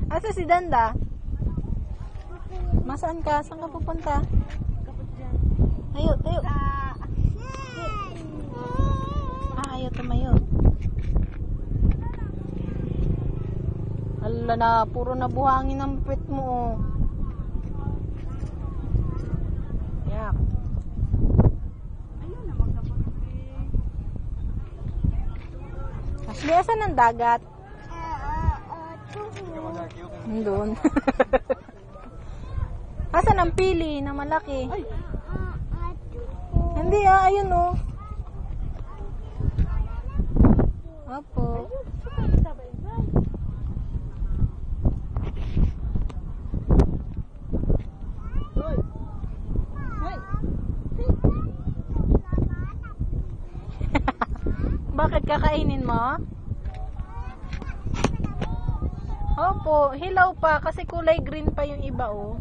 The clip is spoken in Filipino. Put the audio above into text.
Asa si Danda? Masaan ka? Saan ka pupunta? Tayo, tayo. Ayaw tumayo. Ala na, puro na buhangin ang pet mo. Yak. Ashley, asan ang dagat? Doon. Asan ang pili na malaki? Hindi ayun oh. Opo. Bakit kakainin mo? Opo, hilaw pa kasi kulay green pa yung iba oh.